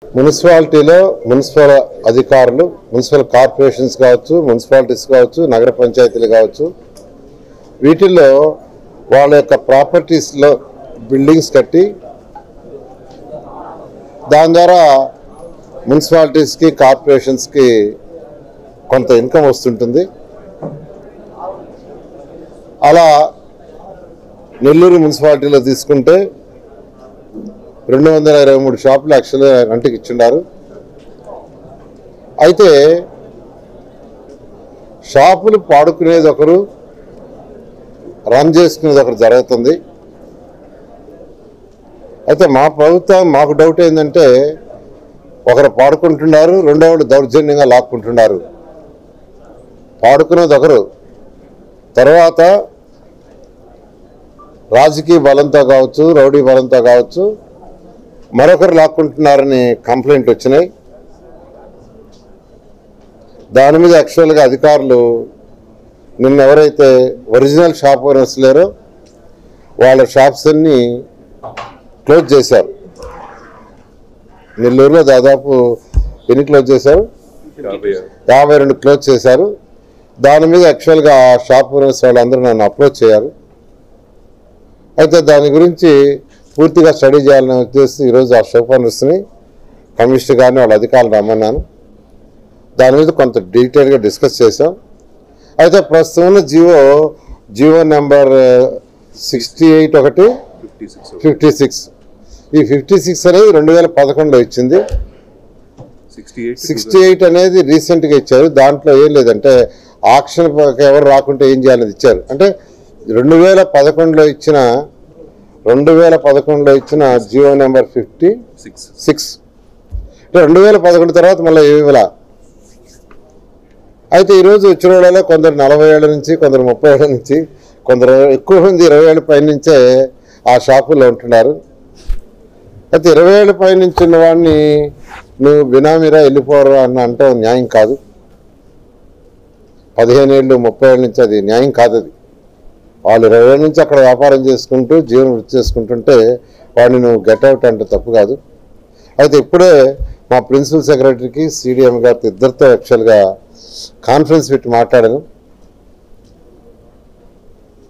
మున్సిపాలిటీలో మున్సిపల్ అధికారులు, municipal corporations కావచ్చు, మున్సిపాలిటీస్ కావచ్చు, నగర పంచాయతీలు కావచ్చు, వీటిల్లో వాళ్ళ యొక్క ప్రాపర్టీస్లో బిల్డింగ్స్ కట్టి దాని ద్వారా మున్సిపాలిటీస్కి, కార్పొరేషన్స్కి కొంత ఇన్కమ్ వస్తుంటుంది. అలా నెల్లూరు మున్సిపాలిటీలో తీసుకుంటే 223 షాపులు యాక్చువల్గా రెంట్కి ఇచ్చిండారు. అయితే షాపులు పాడుకునేది ఒకరు, రన్ చేసుకునేది ఒకరు జరుగుతుంది. అయితే మా ప్రభుత్వం మాకు డౌట్ ఏంటంటే, ఒకరు పాడుకుంటున్నారు, రెండో వాళ్ళు దౌర్జన్యంగా లాక్కుంటున్నారు. పాడుకునేది ఒకరు, తర్వాత రాజకీయ బలంతో కావచ్చు, రౌడీ బలంతో కావచ్చు, మరొకరు లాక్కుంటున్నారని కంప్లైంట్ వచ్చినాయి. దాని మీద యాక్చువల్గా అధికారులు నిన్న ఎవరైతే ఒరిజినల్ షాప్ ఓనర్స్ లేరో వాళ్ళ షాప్స్ అన్ని క్లోజ్ చేశారు. నెల్లూరులో దాదాపు ఎన్ని క్లోజ్ చేశారు? 52 క్లోజ్ చేశారు. దాని మీద యాక్చువల్గా షాప్ ఓనర్స్ వాళ్ళందరూ నన్ను అప్రోచ్ చేయారు. అయితే దాని గురించి పూర్తిగా స్టడీ చేయాలని ఉద్దేశిస్తూ ఈరోజు ఆ షాప్ ఓనర్స్ని, కమిషనర్ గారిని, వాళ్ళ అధికారులు రమ్మన్నాను. దాని మీద కొంత డీటెయిల్గా డిస్కస్ చేశాం. అయితే ప్రస్తుతం ఉన్న జియో నెంబర్ 68 56 ఈ 56 అనేది 2011లో ఇచ్చింది. 68 అనేది రీసెంట్గా ఇచ్చారు. దాంట్లో ఏం లేదంటే ఆక్షన్ ఎవరు రాకుంటే ఏం చేయాలని ఇచ్చారు. అంటే 2011లో ఇచ్చిన జియో నెంబర్ 56 అంటే 2011 తర్వాత మళ్ళీ ఏమిలా. అయితే ఈరోజు వచ్చిన వాళ్ళలో కొందరు 40 ఏళ్ళ నుంచి, కొందరు 30 ఏళ్ళ నుంచి, కొందరు ఎక్కువ మంది 20 ఏళ్ళ పై నుంచే ఆ షాపుల్లో ఉంటున్నారు. అయితే 20 ఏళ్ళ పై నుంచి ఉన్న వాడిని నువ్వు బినామీరా వెళ్ళిపోరా అని అంటే న్యాయం కాదు. 15 ఏళ్ళు 30 ఏళ్ళ నుంచి అది న్యాయం కాదు. అది వాళ్ళు 20 ఏళ్ళ నుంచి అక్కడ వ్యాపారం చేసుకుంటూ జీవనం వృత్తి చేసుకుంటుంటే వాడిని నువ్వు గెట్అవుట్ అంటే తప్పు కాదు. అయితే ఇప్పుడే మా ప్రిన్సిపల్ సెక్రటరీకి, సిడిఎం గారితో ఇద్దరితో యాక్చువల్గా కాన్ఫరెన్స్ పెట్టి మాట్లాడాను.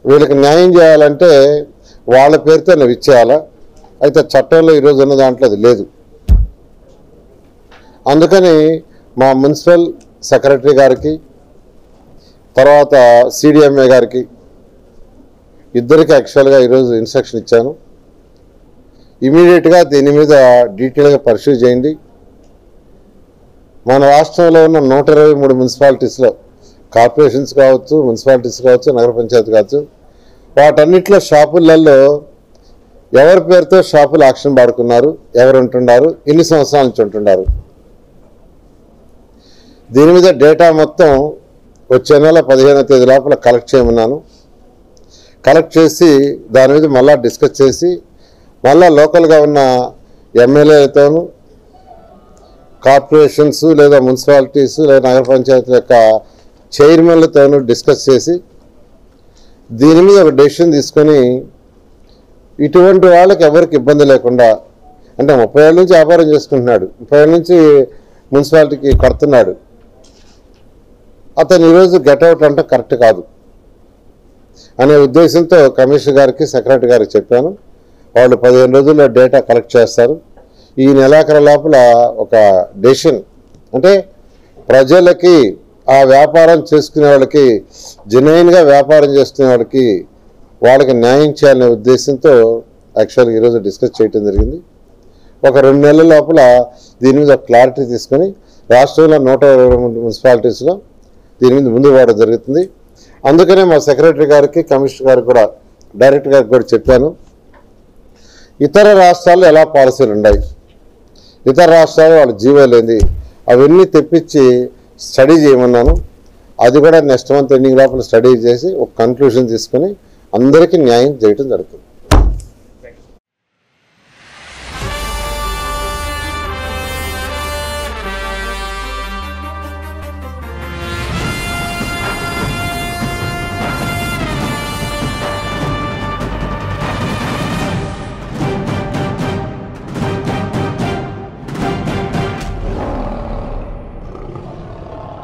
వీళ్ళకి న్యాయం చేయాలంటే వాళ్ళ పేరుతో నువ్వు ఇచ్చేయాలా. అయితే చట్టంలో ఈరోజు ఉన్న దాంట్లో అది లేదు. అందుకని మా మున్సిపల్ సెక్రటరీ గారికి, తర్వాత సిడిఎంఏ గారికి ఇద్దరికి యాక్చువల్గా ఈరోజు ఇన్స్ట్రక్షన్ ఇచ్చాను. ఇమీడియట్గా దీని మీద డీటెయిల్గా పర్సూ చేయండి. మన రాష్ట్రంలో ఉన్న 123 మున్సిపాలిటీస్లో, కార్పొరేషన్స్ కావచ్చు, మున్సిపాలిటీస్ కావచ్చు, నగర పంచాయతీ కావచ్చు, వాటన్నిటిలో షాపులలో ఎవరి పేరుతో షాపులు ఆక్షన్ పాడుకున్నారు, ఎవరు ఉంటున్నారు, ఎన్ని సంవత్సరాల నుంచి ఉంటున్నారు, దీని మీద డేటా మొత్తం వచ్చే నెల 15వ తేదీ లోపల కలెక్ట్ చేయమన్నాను. కలెక్ట్ చేసి దాని మీద మళ్ళీ డిస్కస్ చేసి మళ్ళీ లోకల్గా ఉన్న ఎమ్మెల్యేలతోనూ, కార్పొరేషన్స్ లేదా మున్సిపాలిటీస్ లేదా నగర పంచాయతీల యొక్క చైర్మన్లతోనూ డిస్కస్ చేసి దీని మీద ఒక డెసిషన్ తీసుకొని ఇటువంటి వాళ్ళకి ఎవరికి ఇబ్బంది లేకుండా, అంటే 30 ఏళ్ళ నుంచి వ్యాపారం చేసుకుంటున్నాడు, 30 ఏళ్ళ నుంచి మున్సిపాలిటీకి కడుతున్నాడు, అతను ఈరోజు గెట్అవుట్ అంటే కరెక్ట్ కాదు అనే ఉద్దేశంతో కమిషనర్ గారికి, సెక్రటరీ గారికి చెప్పాను. వాళ్ళు 15 రోజుల్లో డేటా కలెక్ట్ చేస్తారు. ఈ నెలాఖరు లోపల ఒక డెసిషన్, అంటే ప్రజలకి, ఆ వ్యాపారం చేసుకునే వాళ్ళకి, జెన్యూన్గా వ్యాపారం చేసుకునే వాళ్ళకి న్యాయం చేయాలనే ఉద్దేశంతో యాక్చువల్గా ఈరోజు డిస్కస్ చేయడం జరిగింది. ఒక 2 నెలల లోపల దీని మీద క్లారిటీ తీసుకొని రాష్ట్రంలో 123 మున్సిపాలిటీస్లో దీని మీద ముందు పోవడం జరుగుతుంది. అందుకనే మా సెక్రటరీ గారికి, కమిషనర్ గారికి కూడా, డైరెక్టర్ గారికి కూడా చెప్పాను. ఇతర రాష్ట్రాల్లో ఎలా పాలసీలు ఉన్నాయి, ఇతర రాష్ట్రాలు వాళ్ళ జీవోలేంది, అవన్నీ తెప్పించి స్టడీ చేయమన్నాను. అది కూడా నెక్స్ట్ మంత్ ఎండింగ్ లోపల స్టడీ చేసి ఒక కన్క్లూషన్ తీసుకొని అందరికీ న్యాయం చేయడం జరుగుతుంది.